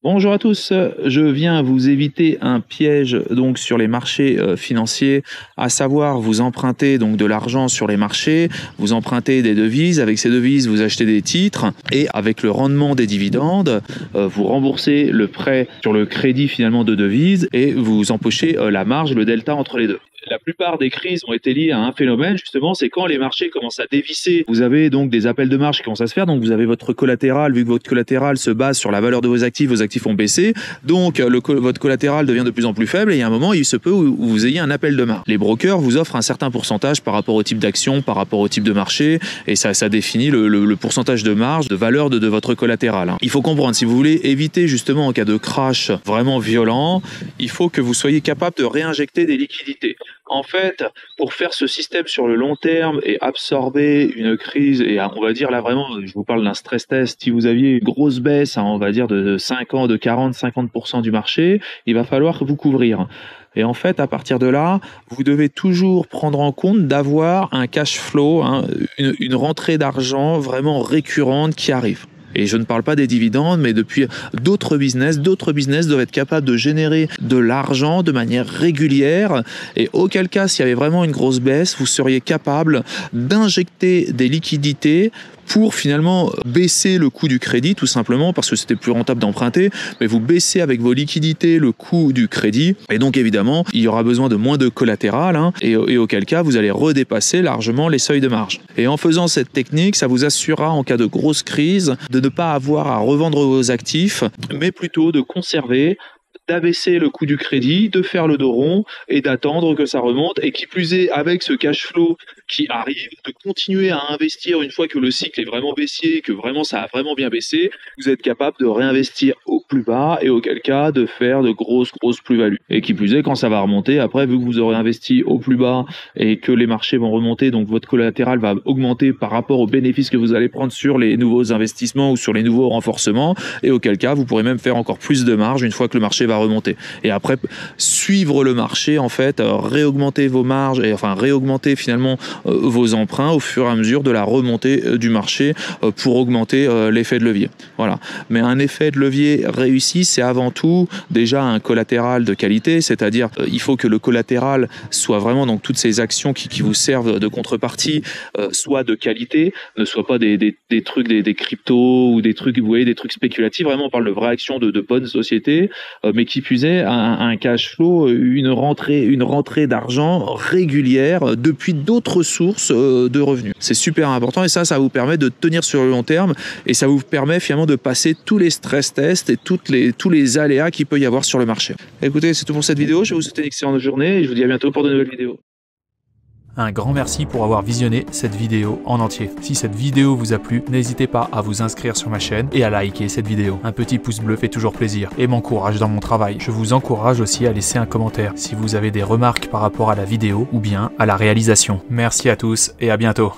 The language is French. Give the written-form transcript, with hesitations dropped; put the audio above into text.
Bonjour à tous, je viens vous éviter un piège donc sur les marchés financiers, à savoir vous empruntez donc de l'argent sur les marchés, vous empruntez des devises, avec ces devises vous achetez des titres et avec le rendement des dividendes, vous remboursez le prêt sur le crédit finalement de devises et vous empochez la marge, le delta entre les deux. La plupart des crises ont été liées à un phénomène, justement, c'est quand les marchés commencent à dévisser. Vous avez donc des appels de marge qui commencent à se faire, donc vous avez votre collatéral, vu que votre collatéral se base sur la valeur de vos actifs ont baissé, donc votre collatéral devient de plus en plus faible et il y a un moment, il se peut où vous ayez un appel de marge. Les brokers vous offrent un certain pourcentage par rapport au type d'action, par rapport au type de marché, et ça définit le pourcentage de marge, de valeur de votre collatéral. Il faut comprendre, si vous voulez éviter justement en cas de crash vraiment violent, il faut que vous soyez capable de réinjecter des liquidités. En fait, pour faire ce système sur le long terme et absorber une crise, et on va dire là vraiment, je vous parle d'un stress test, si vous aviez une grosse baisse, on va dire de 5 ans, de 40-50% du marché, il va falloir vous couvrir. Et en fait, à partir de là, vous devez toujours prendre en compte d'avoir un cash flow, une rentrée d'argent vraiment récurrente qui arrive. Et je ne parle pas des dividendes, mais depuis d'autres business doivent être capables de générer de l'argent de manière régulière. Et auquel cas, s'il y avait vraiment une grosse baisse, vous seriez capable d'injecter des liquidités pour finalement baisser le coût du crédit, tout simplement parce que c'était plus rentable d'emprunter, mais vous baissez avec vos liquidités le coût du crédit, et donc évidemment il y aura besoin de moins de collatéral, et auquel cas vous allez redépasser largement les seuils de marge. Et en faisant cette technique, ça vous assurera en cas de grosse crise de ne pas avoir à revendre vos actifs, mais plutôt de conserver, d'abaisser le coût du crédit, de faire le dos rond et d'attendre que ça remonte, et qui plus est avec ce cash flow qui arrive, de continuer à investir une fois que le cycle est vraiment baissier, que vraiment ça a vraiment bien baissé, vous êtes capable de réinvestir au plus bas et auquel cas de faire de grosses plus-values. Et qui plus est, quand ça va remonter, après vu que vous aurez investi au plus bas et que les marchés vont remonter, donc votre collatéral va augmenter par rapport aux bénéfices que vous allez prendre sur les nouveaux investissements ou sur les nouveaux renforcements, et auquel cas vous pourrez même faire encore plus de marge une fois que le marché va remonter. Et après, suivre le marché, en fait, réaugmenter vos marges et enfin réaugmenter finalement vos emprunts au fur et à mesure de la remontée du marché pour augmenter l'effet de levier. Voilà. Mais un effet de levier réussi, c'est avant tout déjà un collatéral de qualité, c'est-à-dire il faut que le collatéral soit vraiment, donc toutes ces actions qui vous servent de contrepartie, soit de qualité, ne soient pas des trucs, des cryptos ou des trucs, vous voyez, des trucs spéculatifs. Vraiment, on parle de vraies actions de bonnes sociétés, mais qui plus est, un cash flow, une rentrée d'argent régulière depuis d'autres sources de revenus. C'est super important, et ça vous permet de tenir sur le long terme, et ça vous permet finalement de passer tous les stress tests et tous les aléas qu'il peut y avoir sur le marché. Écoutez, c'est tout pour cette vidéo. Je vais vous souhaiter une excellente journée et je vous dis à bientôt pour de nouvelles vidéos. Un grand merci pour avoir visionné cette vidéo en entier. Si cette vidéo vous a plu, n'hésitez pas à vous inscrire sur ma chaîne et à liker cette vidéo. Un petit pouce bleu fait toujours plaisir et m'encourage dans mon travail. Je vous encourage aussi à laisser un commentaire si vous avez des remarques par rapport à la vidéo ou bien à la réalisation. Merci à tous et à bientôt.